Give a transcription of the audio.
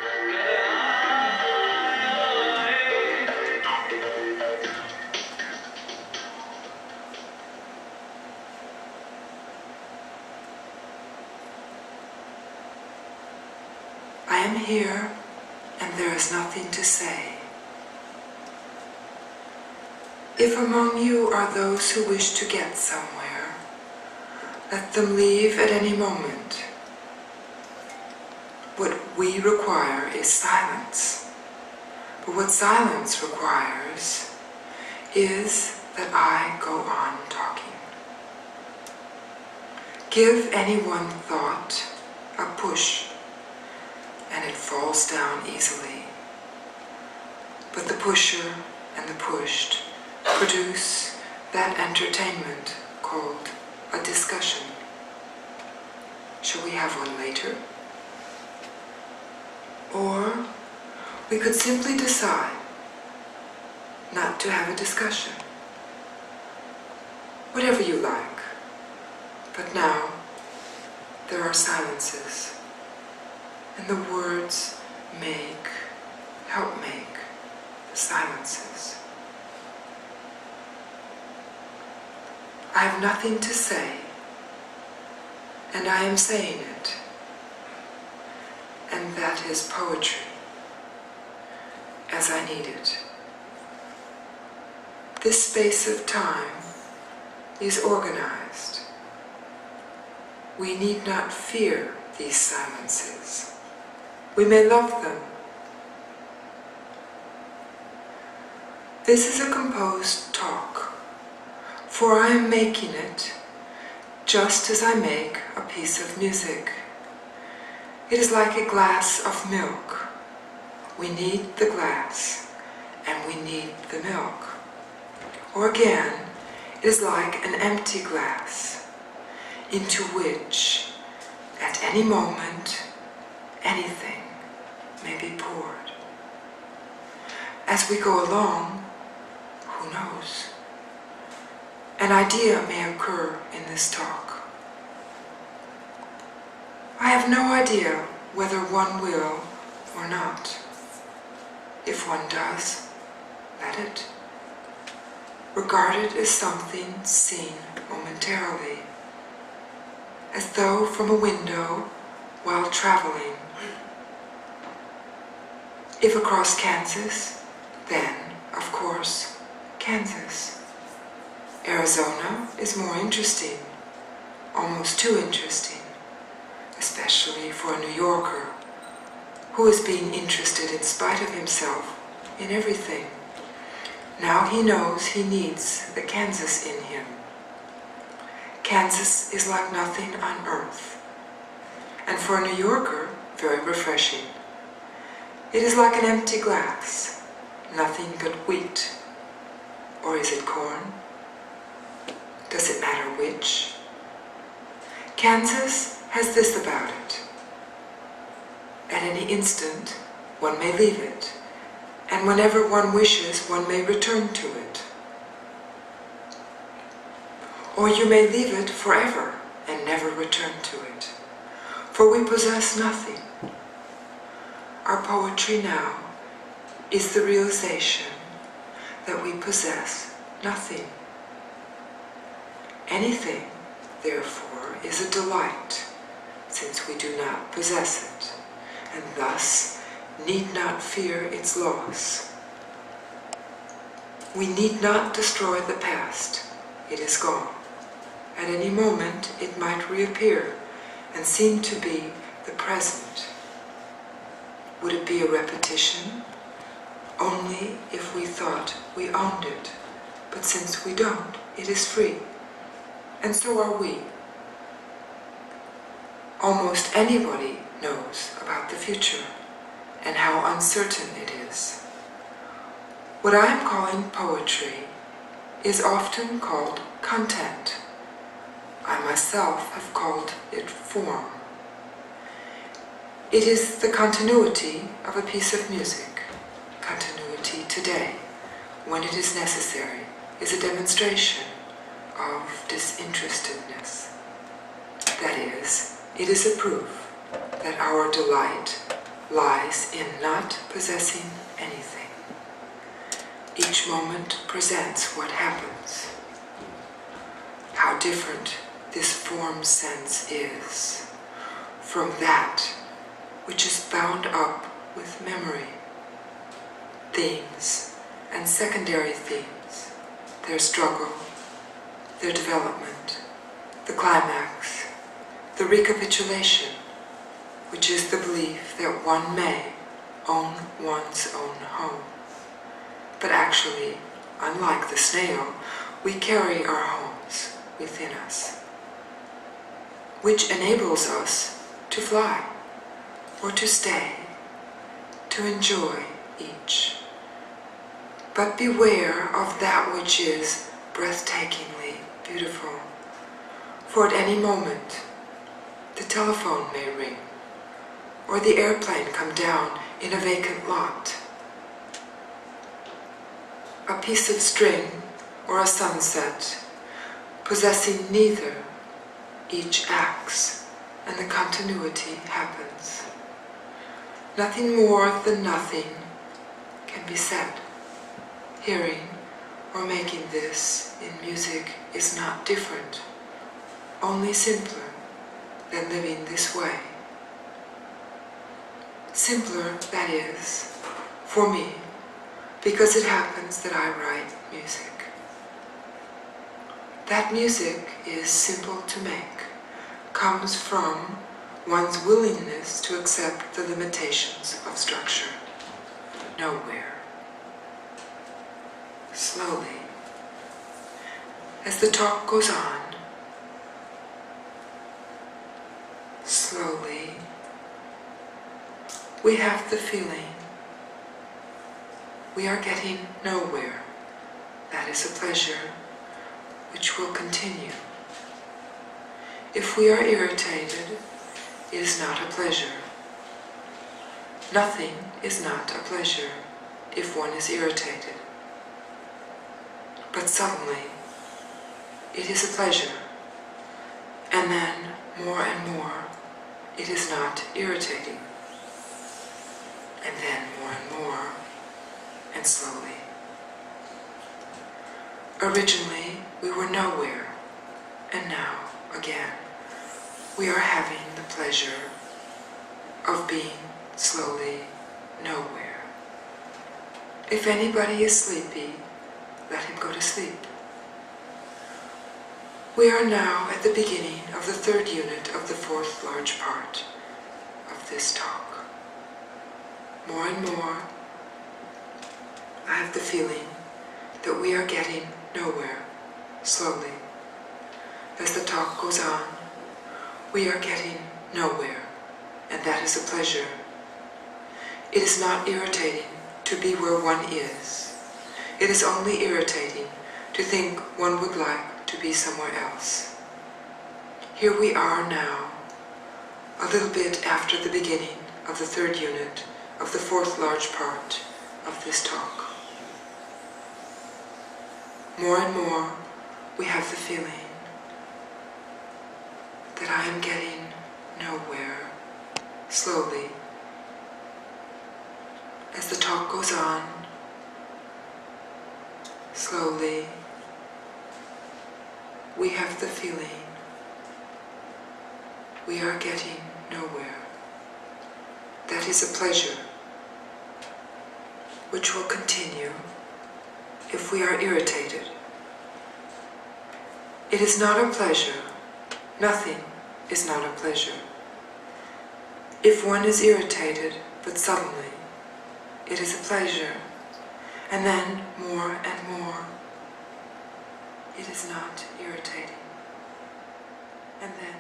I am here, and there is nothing to say. If among you are those who wish to get somewhere, let them leave at any moment. What we require is silence. But what silence requires is that I go on talking. Give any one thought a push, and it falls down easily. But the pusher and the pushed produce that entertainment called a discussion. Shall we have one later? Or we could simply decide not to have a discussion. Whatever you like. But now there are silences, and the words help make the silences. I have nothing to say, and I am saying it, and that is poetry, as I need it. This space of time is organized. We need not fear these silences. We may love them. This is a composed talk, for I am making it just as I make a piece of music. It is like a glass of milk. We need the glass, and we need the milk. Or again, it is like an empty glass, into which, at any moment, anything may be poured. As we go along, who knows? An idea may occur in this talk. I have no idea whether one will or not. If one does, let it. Regard it as something seen momentarily, as though from a window while traveling. If across Kansas, then, of course, Kansas. Arizona is more interesting, almost too interesting, especially for a New Yorker who is being interested in spite of himself in everything. Now he knows he needs the Kansas in him. Kansas is like nothing on earth, and for a New Yorker, very refreshing. It is like an empty glass, nothing but wheat. Or is it corn? Does it matter which? Kansas has this about it. At any instant, one may leave it, and whenever one wishes, one may return to it. Or you may leave it forever and never return to it, for we possess nothing. Our poetry now is the realization that we possess nothing. Anything, therefore, is a delight, since we do not possess it, and thus need not fear its loss. We need not destroy the past. It is gone. At any moment it might reappear and seem to be the present. Would it be a repetition? Only if we thought we owned it. But since we don't, it is free. And so are we. Almost anybody knows about the future and how uncertain it is. What I am calling poetry is often called content. I myself have called it form. It is the continuity of a piece of music. Continuity today, when it is necessary, is a demonstration of disinterestedness. That is, it is a proof that our delight lies in not possessing anything. Each moment presents what happens. How different this form sense is from that which is bound up with memory, themes and secondary themes, their struggle, their development, the climax, the recapitulation, which is the belief that one may own one's own home. But actually, unlike the snail, we carry our homes within us, which enables us to fly, or to stay, to enjoy each. But beware of that which is breathtakingly beautiful, for at any moment the telephone may ring, or the airplane come down in a vacant lot. A piece of string or a sunset, possessing neither, each acts, and the continuity happens. Nothing more than nothing can be said. Hearing or making this in music is not different, only simpler than living this way. Simpler, that is, for me, because it happens that I write music. That music is simple to make, comes from one's willingness to accept the limitations of structure. Nowhere. Slowly, as the talk goes on, slowly, we have the feeling we are getting nowhere. That is a pleasure which will continue. If we are irritated, it is not a pleasure. Nothing is not a pleasure if one is irritated. But suddenly, it is a pleasure, and then more and more, it is not irritating, and then more and more, and slowly. Originally, we were nowhere, and now, again, we are having the pleasure of being slowly nowhere. If anybody is sleepy, let him go to sleep. We are now at the beginning of the third unit of the fourth large part of this talk. More and more, I have the feeling that we are getting nowhere, slowly. As the talk goes on, we are getting nowhere, and that is a pleasure. It is not irritating to be where one is. It is only irritating to think one would like to be somewhere else. Here we are now, a little bit after the beginning of the third unit of the fourth large part of this talk. More and more, we have the feeling that I am getting nowhere, slowly. As the talk goes on, slowly, we have the feeling we are getting nowhere. That is a pleasure which will continue if we are irritated. It is not a pleasure. Nothing is not a pleasure. If one is irritated, but suddenly, it is a pleasure, and then more and more, it is not irritating, and then